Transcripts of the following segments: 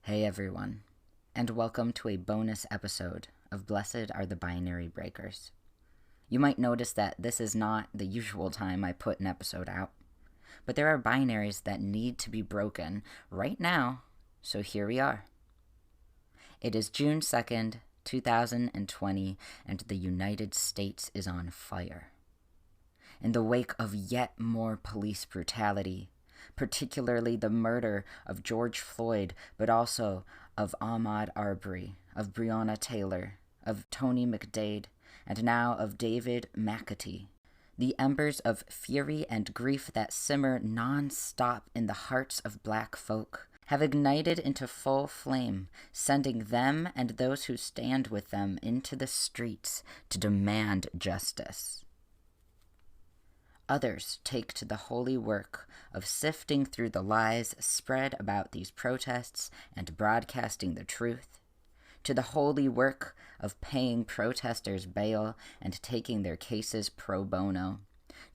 Hey everyone, and welcome to a bonus episode of Blessed Are the Binary Breakers. You might notice that this is not the usual time I put an episode out, but there are binaries that need to be broken right now, so here we are. It is June 2nd, 2020, and the United States is on fire. In the wake of yet more police brutality, particularly the murder of George Floyd, but also of Ahmaud Arbery, of Breonna Taylor, of Tony McDade, and now of David McAtee. The embers of fury and grief that simmer non-stop in the hearts of Black folk have ignited into full flame, sending them and those who stand with them into the streets to demand justice. Others take to the holy work of sifting through the lies spread about these protests and broadcasting the truth, to the holy work of paying protesters bail and taking their cases pro bono,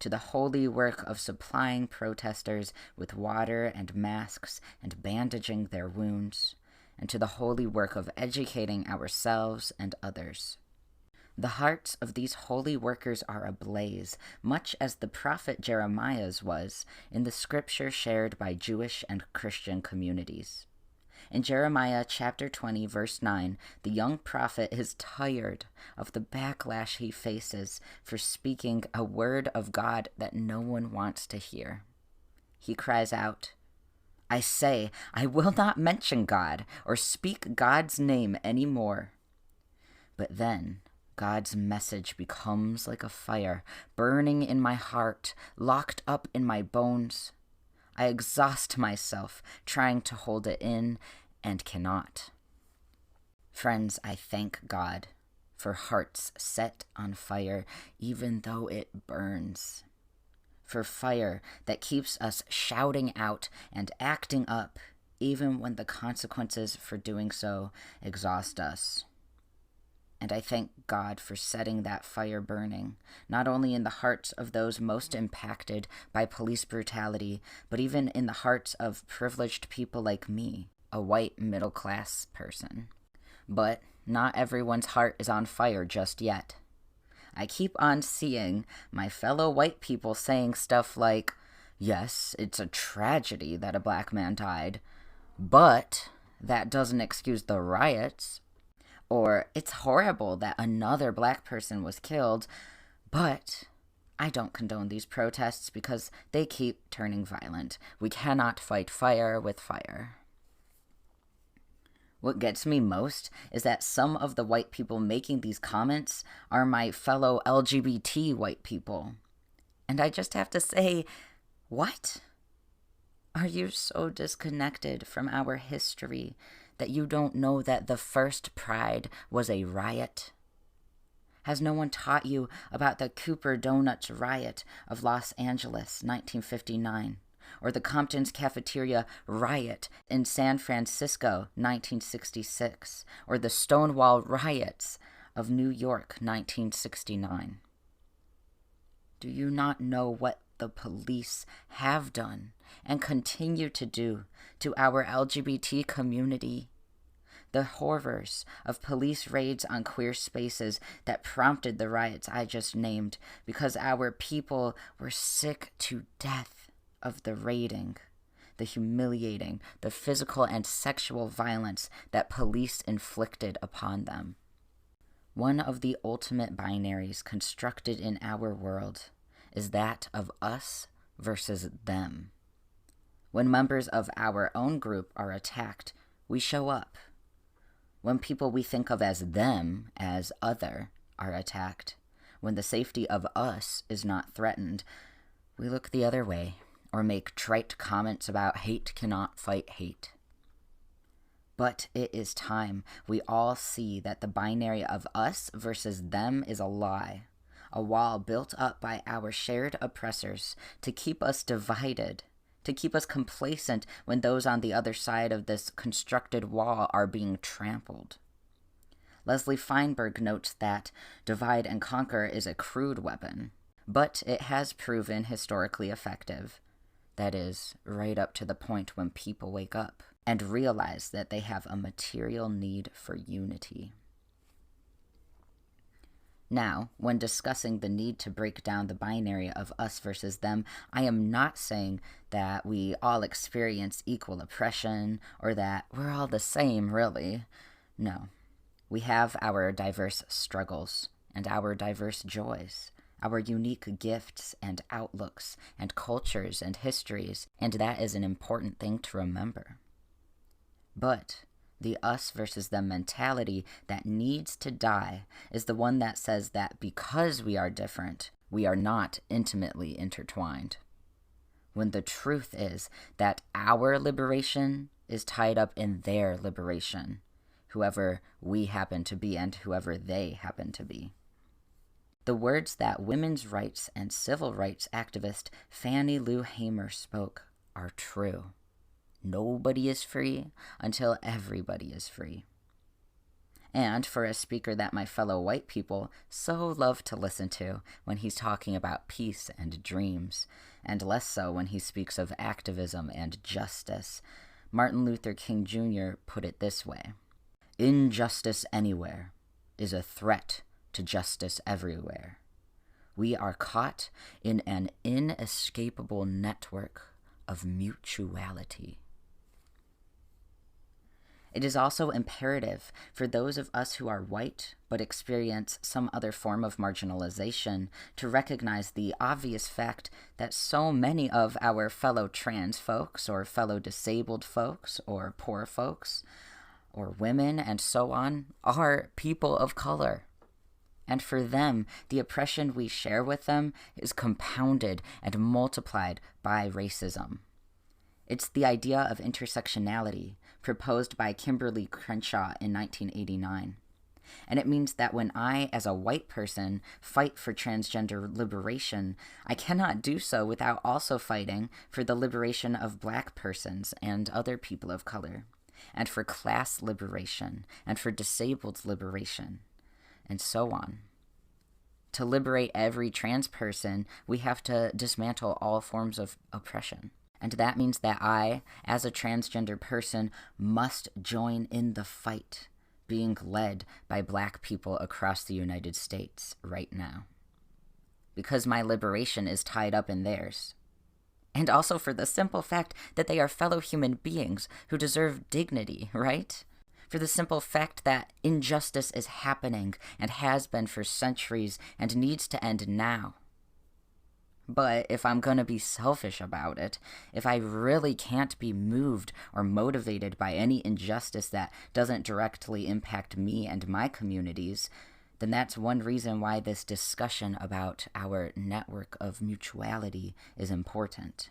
to the holy work of supplying protesters with water and masks and bandaging their wounds, and to the holy work of educating ourselves and others. The hearts of these holy workers are ablaze, much as the prophet Jeremiah's was in the scripture shared by Jewish and Christian communities. In Jeremiah chapter 20, verse 9, the young prophet is tired of the backlash he faces for speaking a word of God that no one wants to hear. He cries out, "I say, I will not mention God or speak God's name anymore." But then God's message becomes like a fire, burning in my heart, locked up in my bones. I exhaust myself trying to hold it in and cannot. Friends, I thank God for hearts set on fire, even though it burns. For fire that keeps us shouting out and acting up, even when the consequences for doing so exhaust us. And I thank God for setting that fire burning, not only in the hearts of those most impacted by police brutality, but even in the hearts of privileged people like me, a white middle-class person. But not everyone's heart is on fire just yet. I keep on seeing my fellow white people saying stuff like, "Yes, it's a tragedy that a Black man died, but that doesn't excuse the riots." Or, "It's horrible that another Black person was killed, but I don't condone these protests because they keep turning violent. We cannot fight fire with fire." What gets me most is that some of the white people making these comments are my fellow LGBT white people. And I just have to say, what? Are you so disconnected from our history that you don't know that the first Pride was a riot? Has no one taught you about the Cooper Donuts riot of Los Angeles, 1959, or the Compton's Cafeteria riot in San Francisco, 1966, or the Stonewall riots of New York, 1969? Do you not know what the police have done and continue to do to our LGBT community? The horrors of police raids on queer spaces that prompted the riots I just named because our people were sick to death of the raiding, the humiliating, the physical and sexual violence that police inflicted upon them. One of the ultimate binaries constructed in our world is that of us versus them. When members of our own group are attacked, we show up. When people we think of as them, as other, are attacked, when the safety of us is not threatened, we look the other way or make trite comments about hate cannot fight hate. But it is time we all see that the binary of us versus them is a lie, a wall built up by our shared oppressors to keep us divided, to keep us complacent when those on the other side of this constructed wall are being trampled. Leslie Feinberg notes that divide and conquer is a crude weapon, but it has proven historically effective. That is, right up to the point when people wake up and realize that they have a material need for unity. Now, when discussing the need to break down the binary of us versus them, I am not saying that we all experience equal oppression or that we're all the same, really. No. We have our diverse struggles and our diverse joys, our unique gifts and outlooks and cultures and histories, and that is an important thing to remember. But the us versus them mentality that needs to die is the one that says that because we are different, we are not intimately intertwined. When the truth is that our liberation is tied up in their liberation, whoever we happen to be and whoever they happen to be. The words that women's rights and civil rights activist Fannie Lou Hamer spoke are true. Nobody is free until everybody is free. And for a speaker that my fellow white people so love to listen to when he's talking about peace and dreams, and less so when he speaks of activism and justice, Martin Luther King Jr. put it this way: "Injustice anywhere is a threat to justice everywhere. We are caught in an inescapable network of mutuality." It is also imperative for those of us who are white but experience some other form of marginalization to recognize the obvious fact that so many of our fellow trans folks or fellow disabled folks or poor folks or women and so on are people of color. And for them, the oppression we share with them is compounded and multiplied by racism. It's the idea of intersectionality, proposed by Kimberly Crenshaw in 1989. And it means that when I, as a white person, fight for transgender liberation, I cannot do so without also fighting for the liberation of Black persons and other people of color, and for class liberation, and for disabled liberation, and so on. To liberate every trans person, we have to dismantle all forms of oppression. And that means that I, as a transgender person, must join in the fight being led by Black people across the United States right now. Because my liberation is tied up in theirs. And also for the simple fact that they are fellow human beings who deserve dignity, right? For the simple fact that injustice is happening and has been for centuries and needs to end now. But if I'm going to be selfish about it, if I really can't be moved or motivated by any injustice that doesn't directly impact me and my communities, then that's one reason why this discussion about our network of mutuality is important.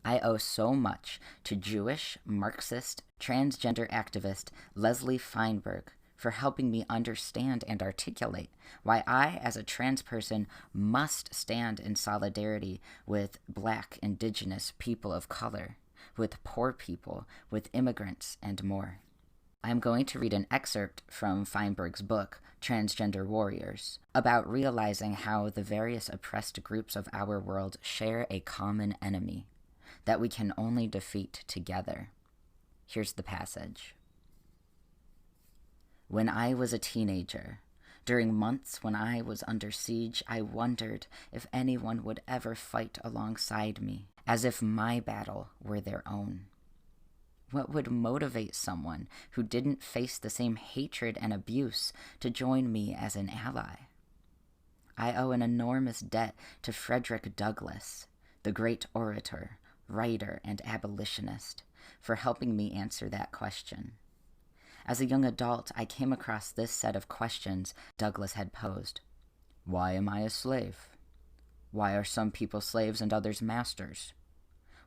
I owe so much to Jewish, Marxist, transgender activist Leslie Feinberg for helping me understand and articulate why I, as a trans person, must stand in solidarity with Black, Indigenous people of color, with poor people, with immigrants, and more. I'm going to read an excerpt from Feinberg's book, Transgender Warriors, about realizing how the various oppressed groups of our world share a common enemy that we can only defeat together. Here's the passage. When I was a teenager, during months when I was under siege, I wondered if anyone would ever fight alongside me, as if my battle were their own. What would motivate someone who didn't face the same hatred and abuse to join me as an ally? I owe an enormous debt to Frederick Douglass, the great orator, writer, and abolitionist, for helping me answer that question. As a young adult, I came across this set of questions Douglass had posed. Why am I a slave? Why are some people slaves and others masters?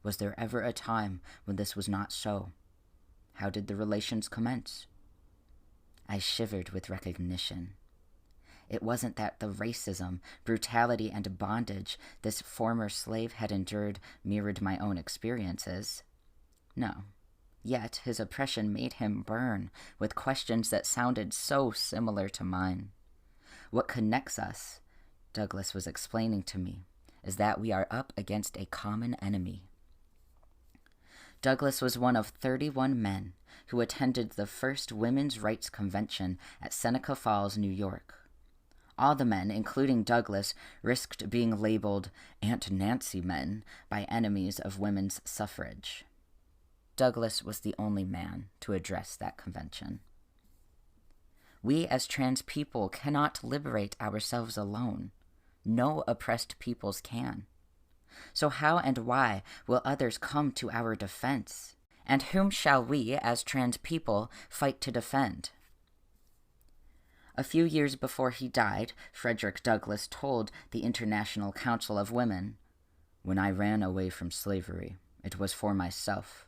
Was there ever a time when this was not so? How did the relations commence? I shivered with recognition. It wasn't that the racism, brutality, and bondage this former slave had endured mirrored my own experiences. No. Yet his oppression made him burn with questions that sounded so similar to mine. What connects us, Douglass was explaining to me, is that we are up against a common enemy. Douglass was one of 31 men who attended the first Women's Rights Convention at Seneca Falls, New York. All the men, including Douglass, risked being labeled Aunt Nancy men by enemies of women's suffrage. Douglass was the only man to address that convention. We as trans people cannot liberate ourselves alone. No oppressed peoples can. So how and why will others come to our defense? And whom shall we, as trans people, fight to defend? A few years before he died, Frederick Douglass told the International Council of Women, "When I ran away from slavery, it was for myself.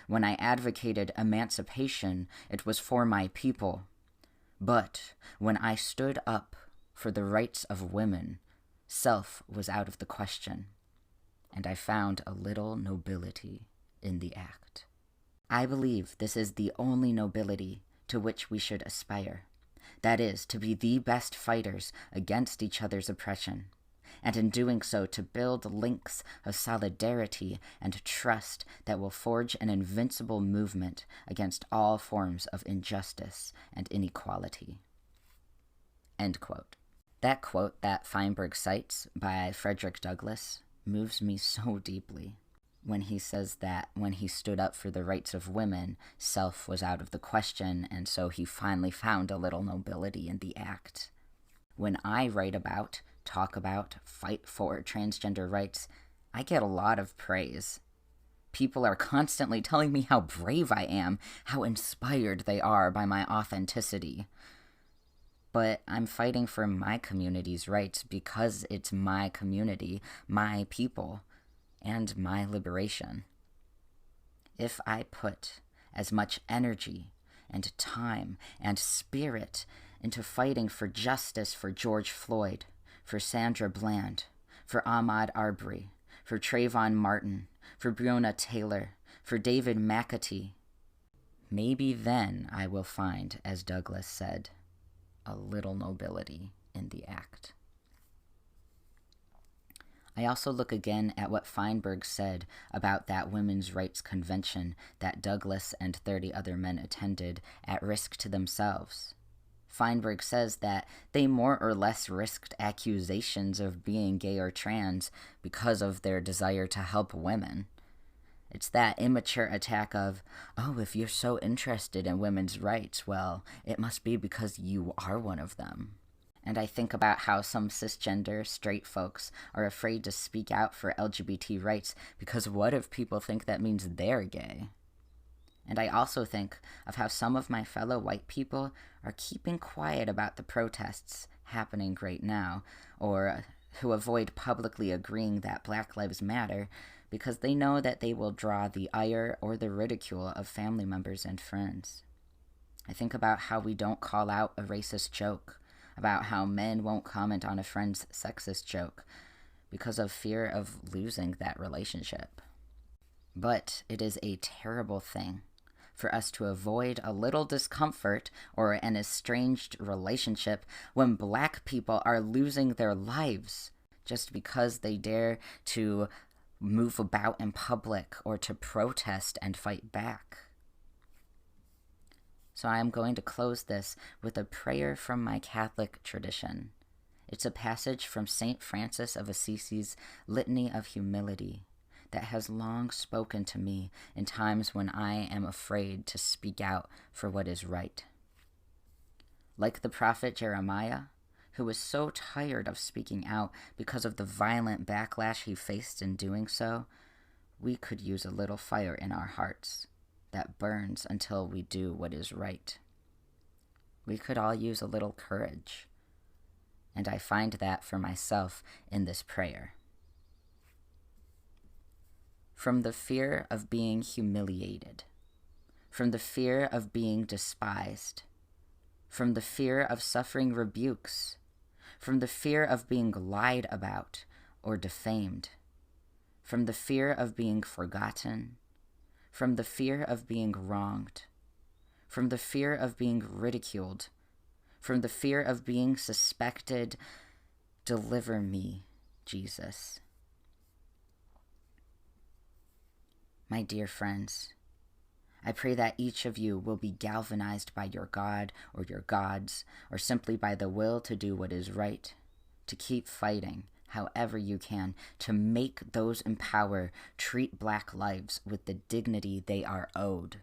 When I advocated emancipation, it was for my people. But when I stood up for the rights of women, self was out of the question, and I found a little nobility in the act." I believe this is the only nobility to which we should aspire. That is, to be the best fighters against each other's oppression, and in doing so to build links of solidarity and trust that will forge an invincible movement against all forms of injustice and inequality. End quote. That quote that Feinberg cites by Frederick Douglass moves me so deeply. When he says that when he stood up for the rights of women, self was out of the question, and so he finally found a little nobility in the act. When I write about, talk about, fight for transgender rights, I get a lot of praise. People are constantly telling me how brave I am, how inspired they are by my authenticity. But I'm fighting for my community's rights because it's my community, my people, and my liberation. If I put as much energy and time and spirit into fighting for justice for George Floyd, for Sandra Bland, for Ahmaud Arbery, for Trayvon Martin, for Breonna Taylor, for David McAtee, maybe then I will find, as Douglass said, a little nobility in the act. I also look again at what Feinberg said about that women's rights convention that Douglass and 30 other men attended at risk to themselves. Feinberg says that they more or less risked accusations of being gay or trans because of their desire to help women. It's that immature attack of, oh, if you're so interested in women's rights, well, it must be because you are one of them. And I think about how some cisgender, straight folks are afraid to speak out for LGBT rights because what if people think that means they're gay? And I also think of how some of my fellow white people are keeping quiet about the protests happening right now, or who avoid publicly agreeing that Black Lives Matter because they know that they will draw the ire or the ridicule of family members and friends. I think about how we don't call out a racist joke, about how men won't comment on a friend's sexist joke because of fear of losing that relationship. But it is a terrible thing for us to avoid a little discomfort or an estranged relationship when Black people are losing their lives just because they dare to move about in public or to protest and fight back. So I am going to close this with a prayer from my Catholic tradition. It's a passage from St. Francis of Assisi's Litany of Humility that has long spoken to me in times when I am afraid to speak out for what is right. Like the prophet Jeremiah, who was so tired of speaking out because of the violent backlash he faced in doing so, we could use a little fire in our hearts that burns until we do what is right. We could all use a little courage, and I find that for myself in this prayer. From the fear of being humiliated, from the fear of being despised, from the fear of suffering rebukes, from the fear of being lied about or defamed, from the fear of being forgotten, from the fear of being wronged, from the fear of being ridiculed, from the fear of being suspected, deliver me, Jesus. My dear friends, I pray that each of you will be galvanized by your God or your gods, or simply by the will to do what is right, to keep fighting however you can, to make those in power treat Black lives with the dignity they are owed.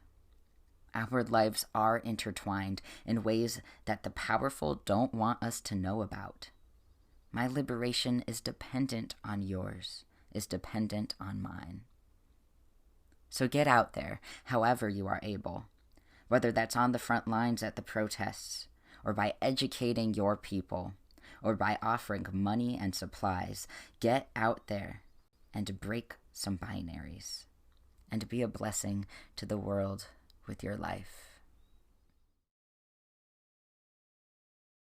Our lives are intertwined in ways that the powerful don't want us to know about. My liberation is dependent on yours, is dependent on mine. So get out there, however you are able, whether that's on the front lines at the protests, or by educating your people, or by offering money and supplies. Get out there and break some binaries, and be a blessing to the world with your life.